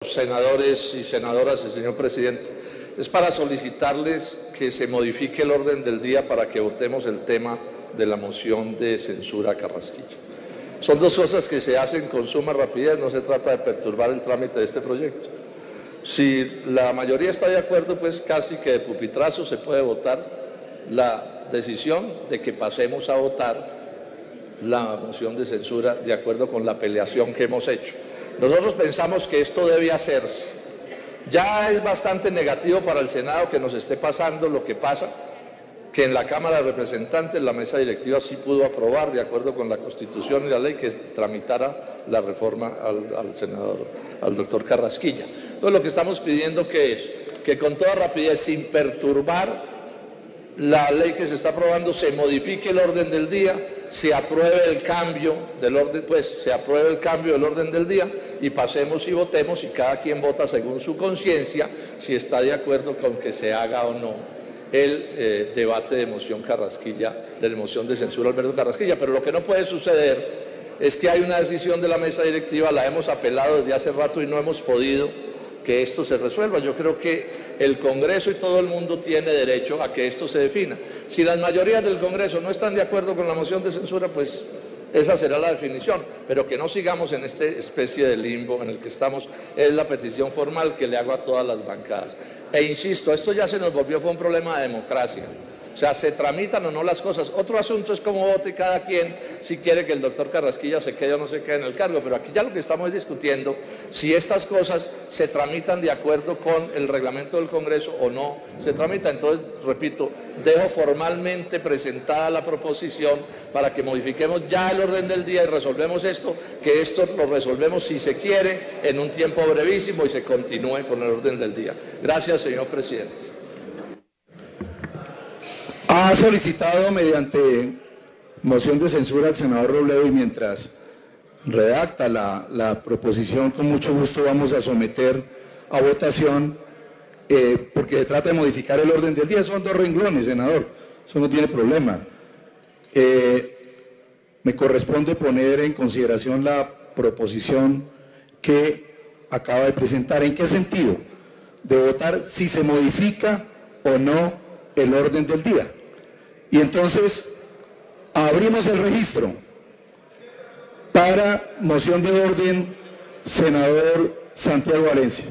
Senadores y senadoras y señor presidente, es para solicitarles que se modifique el orden del día para que votemos el tema de la moción de censura a Carrasquilla. Son dos cosas que se hacen con suma rapidez, no se trata de perturbar el trámite de este proyecto. Si la mayoría está de acuerdo, pues casi que de pupitrazo se puede votar la decisión de que pasemos a votar la moción de censura de acuerdo con la apelación que hemos hecho. Nosotros pensamos que esto debe hacerse. Ya es bastante negativo para el Senado que nos esté pasando lo que pasa, que en la Cámara de Representantes la mesa directiva sí pudo aprobar, de acuerdo con la Constitución y la ley, que tramitara la reforma al senador, al doctor Carrasquilla. Entonces lo que estamos pidiendo que es que con toda rapidez, sin perturbar la ley que se está aprobando, se modifique el orden del día, se apruebe el cambio del orden, del orden del día y pasemos y votemos, y cada quien vota según su conciencia si está de acuerdo con que se haga o no el debate de moción Carrasquilla, de moción de censura Alberto Carrasquilla. Pero lo que no puede suceder es que hay una decisión de la mesa directiva, la hemos apelado desde hace rato y no hemos podido que esto se resuelva. Yo creo que el Congreso y todo el mundo tiene derecho a que esto se defina. Si las mayorías del Congreso no están de acuerdo con la moción de censura, pues esa será la definición, pero que no sigamos en esta especie de limbo en el que estamos. Es la petición formal que le hago a todas las bancadas. E insisto, esto ya se nos volvió, fue un problema de democracia. O sea, se tramitan o no las cosas. Otro asunto es cómo vote cada quien si quiere que el doctor Carrasquilla se quede o no se quede en el cargo. Pero aquí ya lo que estamos es discutiendo si estas cosas se tramitan de acuerdo con el reglamento del Congreso o no se tramita. Entonces, repito, dejo formalmente presentada la proposición para que modifiquemos ya el orden del día y resolvemos esto, que esto lo resolvemos, si se quiere, en un tiempo brevísimo y se continúe con el orden del día. Gracias, señor presidente. Ha solicitado mediante moción de censura al senador Robledo, y mientras redacta la proposición, con mucho gusto vamos a someter a votación, porque se trata de modificar el orden del día. Son 2 renglones, senador, eso no tiene problema. Me corresponde poner en consideración la proposición que acaba de presentar. ¿En qué sentido? De votar si se modifica o no el orden del día. Y entonces abrimos el registro para moción de orden, senador Santiago Valencia.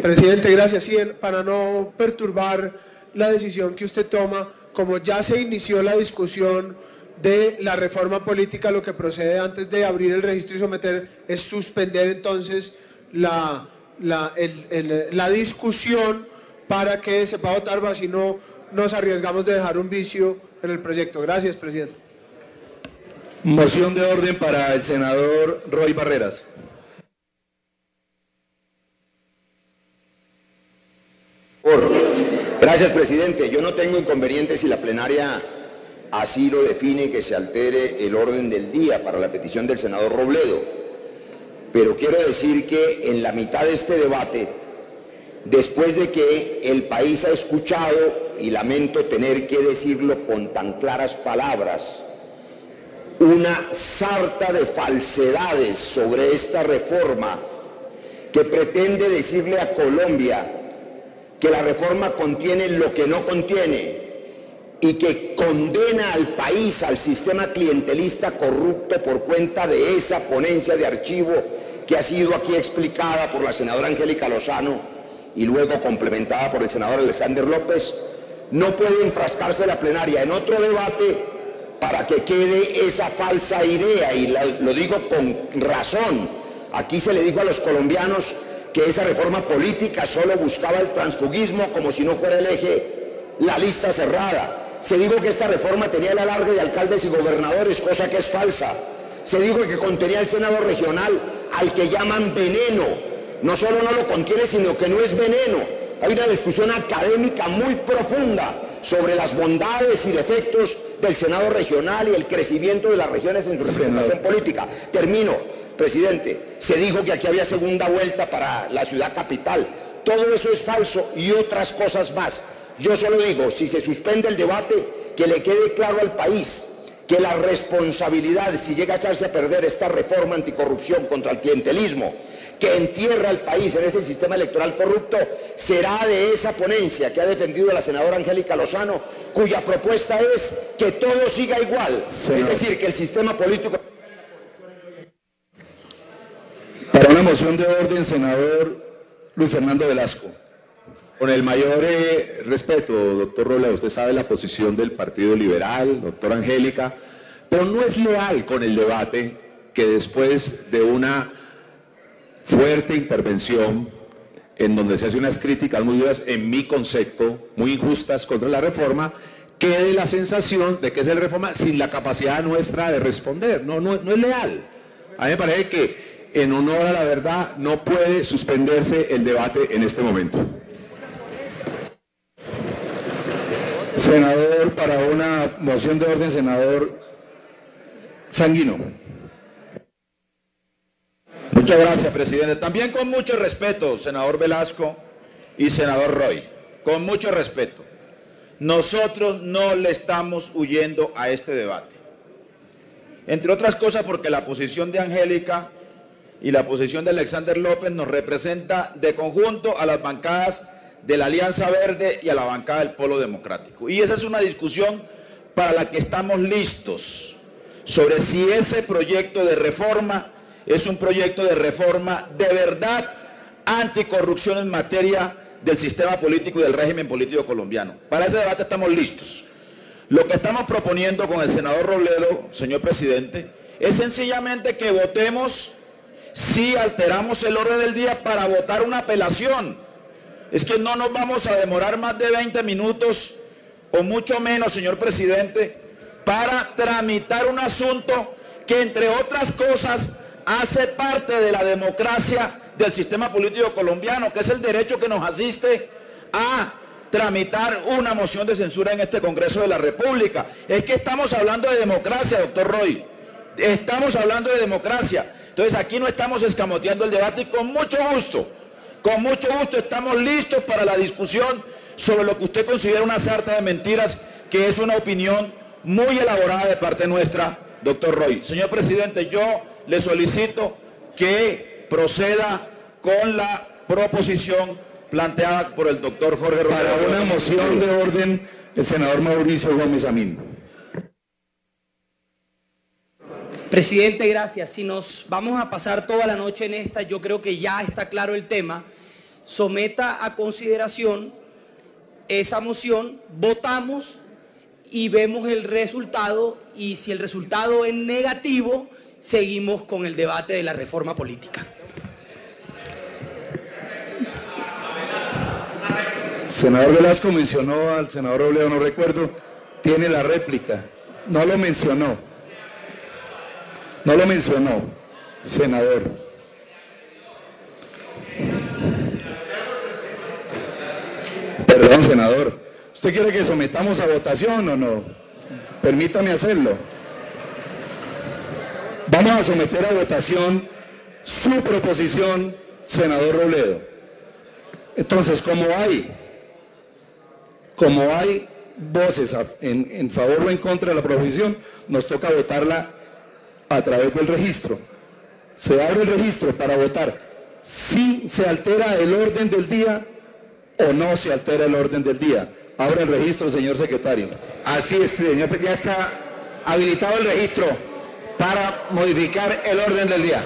Presidente, gracias. Sí, para no perturbar la decisión que usted toma, como ya se inició la discusión de la reforma política, lo que procede antes de abrir el registro y someter es suspender entonces la discusión para que se pueda votar, así no nos arriesgamos de dejar un vicio en el proyecto. Gracias, presidente. Moción de orden para el senador Roy Barreras. Gracias, presidente. Yo no tengo inconveniente si la plenaria así lo define, que se altere el orden del día para la petición del senador Robledo. Pero quiero decir que en la mitad de este debate, después de que el país ha escuchado, y lamento tener que decirlo con tan claras palabras, una sarta de falsedades sobre esta reforma que pretende decirle a Colombia que la reforma contiene lo que no contiene y que condena al país al sistema clientelista corrupto por cuenta de esa ponencia de archivo que ha sido aquí explicada por la senadora Angélica Lozano y luego complementada por el senador Alexander López. No puede enfrascarse la plenaria en otro debate para que quede esa falsa idea, y lo digo con razón. Aquí se le dijo a los colombianos que esa reforma política solo buscaba el transfugismo, como si no fuera el eje, la lista cerrada. Se dijo que esta reforma tenía el alargue de alcaldes y gobernadores, cosa que es falsa. Se dijo que contenía el Senado regional, al que llaman veneno. No solo no lo contiene, sino que no es veneno. Hay una discusión académica muy profunda sobre las bondades y defectos del Senado regional y el crecimiento de las regiones en su representación política. Termino, presidente. Se dijo que aquí había segunda vuelta para la ciudad capital. Todo eso es falso y otras cosas más. Yo solo digo, si se suspende el debate, que le quede claro al país que la responsabilidad, si llega a echarse a perder esta reforma anticorrupción contra el clientelismo, que entierra al país en ese sistema electoral corrupto, será de esa ponencia que ha defendido la senadora Angélica Lozano, cuya propuesta es que todo siga igual, es decir, que el sistema político... Para una moción de orden, senador Luis Fernando Velasco. Con el mayor respeto, doctor Robledo, usted sabe la posición del Partido Liberal, doctora Angélica, pero no es leal con el debate que después de una fuerte intervención en donde se hace unas críticas muy duras, en mi concepto, muy injustas contra la reforma, quede la sensación de que es el reforma sin la capacidad nuestra de responder. No es leal. A mí me parece que en honor a la verdad no puede suspenderse el debate en este momento. Senador, para una moción de orden, senador Sanguino. Muchas gracias, presidente. También con mucho respeto, senador Velasco y senador Roy, con mucho respeto. Nosotros no le estamos huyendo a este debate. Entre otras cosas porque la posición de Angélica y la posición de Alexander López nos representa de conjunto a las bancadas de la Alianza Verde y a la bancada del Polo Democrático. Y esa es una discusión para la que estamos listos, sobre si ese proyecto de reforma es un proyecto de reforma de verdad anticorrupción en materia del sistema político y del régimen político colombiano. Para ese debate estamos listos. Lo que estamos proponiendo con el senador Robledo, señor presidente, es sencillamente que votemos si alteramos el orden del día para votar una apelación. Es que no nos vamos a demorar más de 20 minutos o mucho menos, señor presidente, para tramitar un asunto que, entre otras cosas, hace parte de la democracia del sistema político colombiano, que es el derecho que nos asiste a tramitar una moción de censura en este Congreso de la República. Es que estamos hablando de democracia, doctor Roy. Estamos hablando de democracia. Entonces aquí no estamos escamoteando el debate y con mucho gusto estamos listos para la discusión sobre lo que usted considera una sarta de mentiras, que es una opinión muy elaborada de parte nuestra, doctor Roy. Señor presidente, yo le solicito que proceda con la proposición planteada por el doctor Jorge Robledo. Para una moción de orden, el senador Mauricio Gómez Amín. Presidente, gracias. Si nos vamos a pasar toda la noche en esta, yo creo que ya está claro el tema. Someta a consideración esa moción, votamos y vemos el resultado, y si el resultado es negativo, seguimos con el debate de la reforma política. Senador Velasco mencionó al senador Robledo, no recuerdo, tiene la réplica. No lo mencionó, senador. Perdón, senador. ¿Usted quiere que sometamos a votación o no? Permítame hacerlo. Vamos a someter a votación su proposición, senador Robledo. Entonces, como hay voces en favor o en contra de la proposición, nos toca votarla a través del registro. Se abre el registro para votar si se altera el orden del día o no se altera el orden del día. Abre el registro, señor secretario. Así es, señor, ya está habilitado el registro para modificar el orden del día.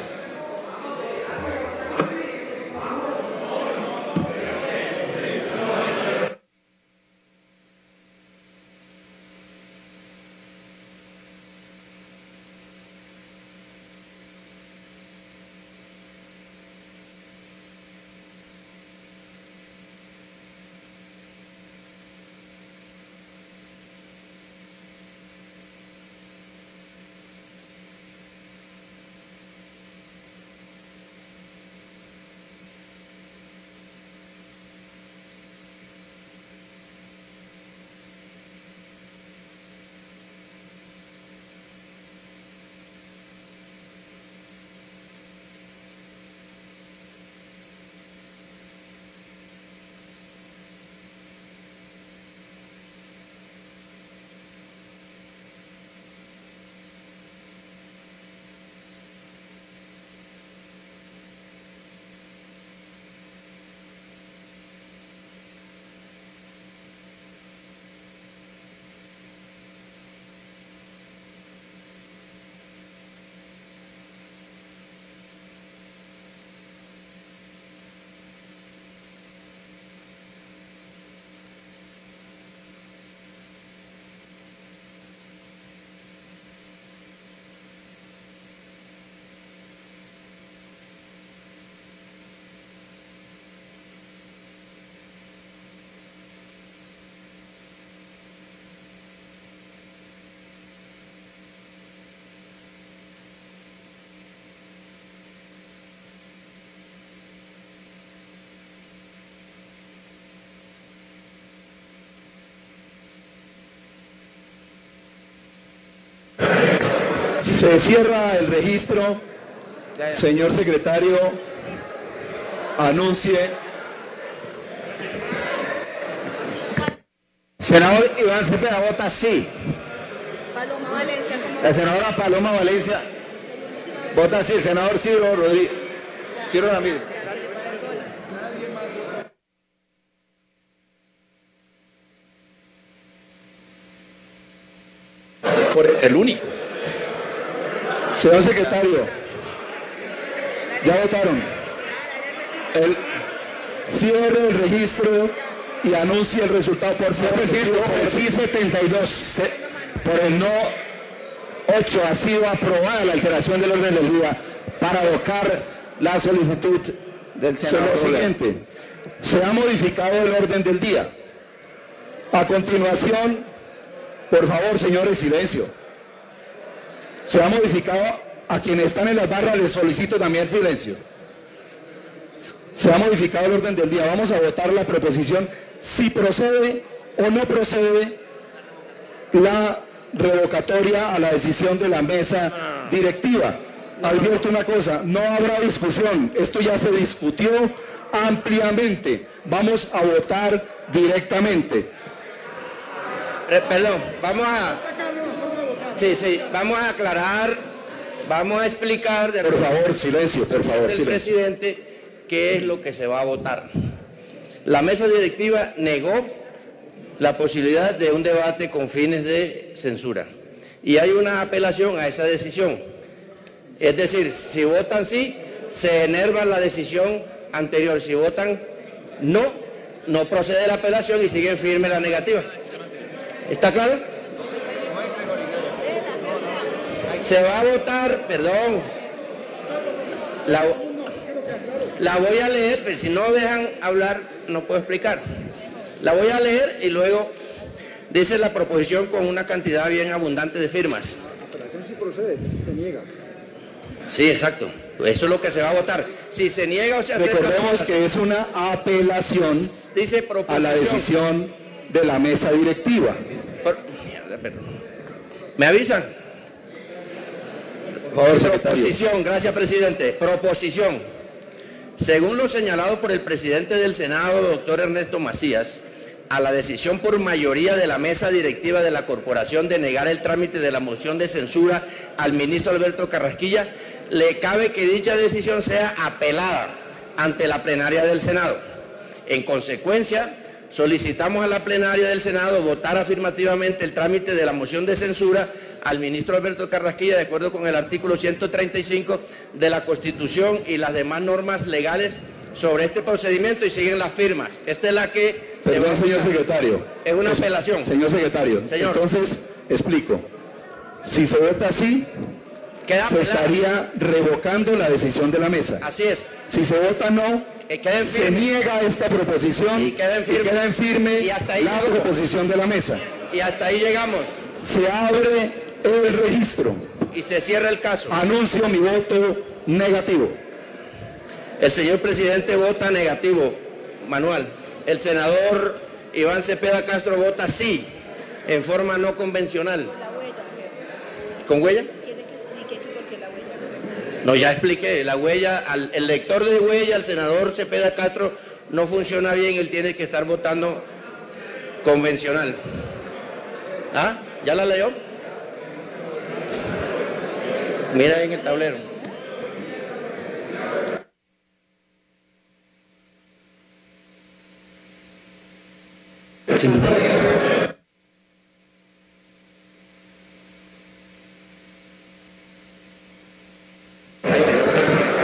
Se cierra el registro. Señor secretario, anuncie. Senador Iván Cepeda vota sí. Paloma Valencia. La senadora Paloma Valencia vota sí. El senador Ciro Rodríguez. Ciro Ramírez. El único. Señor secretario, ya votaron. Cierre el registro y anuncie el resultado por ser recibido. Por el sí 72, por el no 8 ha sido aprobada la alteración del orden del día para abocar la solicitud del senador. Lo siguiente, se ha modificado el orden del día. A continuación, por favor, señores, silencio. Se ha modificado, a quienes están en las barras les solicito también silencio. Se ha modificado el orden del día. Vamos a votar la proposición si procede o no procede la revocatoria a la decisión de la mesa directiva. Advierto una cosa, no habrá discusión, esto ya se discutió ampliamente. Vamos a votar directamente. Perdón, vamos a aclarar, vamos a explicar por favor, silencio, por favor, del presidente qué es lo que se va a votar. La mesa directiva negó la posibilidad de un debate con fines de censura y hay una apelación a esa decisión. Es decir, si votan sí, se enerva la decisión anterior. Si votan no, no procede la apelación y siguen firme la negativa. ¿Está claro? Se va a votar, perdón, la voy a leer, pero si no dejan hablar no puedo explicar. La voy a leer y luego dice la proposición con una cantidad bien abundante de firmas. La apelación sí procede, es que se niega. Sí, exacto. Eso es lo que se va a votar. Si se niega o se acepta. Recordemos que es una apelación dice a la decisión de la mesa directiva. ¿Me avisan? Por favor, secretario. Proposición, gracias presidente. Proposición. Según lo señalado por el presidente del Senado, doctor Ernesto Macías, a la decisión por mayoría de la mesa directiva de la corporación de negar el trámite de la moción de censura al ministro Alberto Carrasquilla, le cabe que dicha decisión sea apelada ante la plenaria del Senado. En consecuencia, solicitamos a la plenaria del Senado votar afirmativamente el trámite de la moción de censura al ministro Alberto Carrasquilla de acuerdo con el artículo 135 de la Constitución y las demás normas legales sobre este procedimiento y siguen las firmas. Esta es la que... Perdón, señor secretario. Es una apelación. Señor secretario, señor. Entonces, explico. Si se vota así, se estaría revocando la decisión de la mesa. Así es. Si se vota no, se niega esta proposición y queda en firme la proposición de la mesa. Y hasta ahí llegamos. Se abre el registro. Y se cierra el caso. Anuncio mi voto negativo. El señor presidente vota negativo, Manuel. El senador Iván Cepeda Castro vota sí, en forma no convencional. ¿Con huella? Quiere que explique por qué la huella no funciona. No, ya expliqué. La huella, el lector de huella, el senador Cepeda Castro, no funciona bien. Él tiene que estar votando convencional. ¿Ah? ¿Ya la leyó? Mira en el tablero. Sí.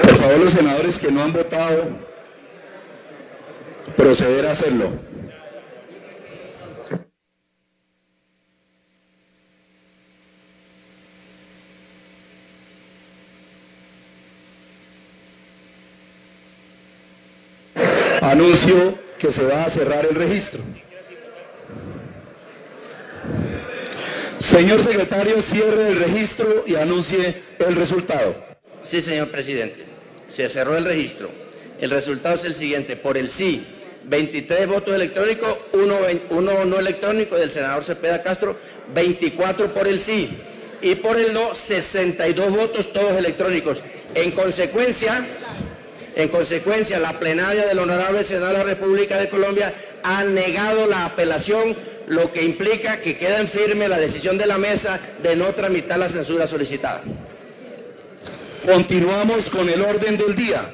Por favor, los senadores que no han votado, proceder a hacerlo. Anuncio que se va a cerrar el registro. Señor secretario, cierre el registro y anuncie el resultado. Sí, señor presidente. Se cerró el registro. El resultado es el siguiente. Por el sí, 23 votos electrónicos, uno no electrónico del senador Cepeda Castro, 24 por el sí. y por el no 62 votos, todos electrónicos. En consecuencia, la plenaria del Honorable Senado de la República de Colombia ha negado la apelación, lo que implica que queda en firme la decisión de la mesa de no tramitar la censura solicitada. Continuamos con el orden del día.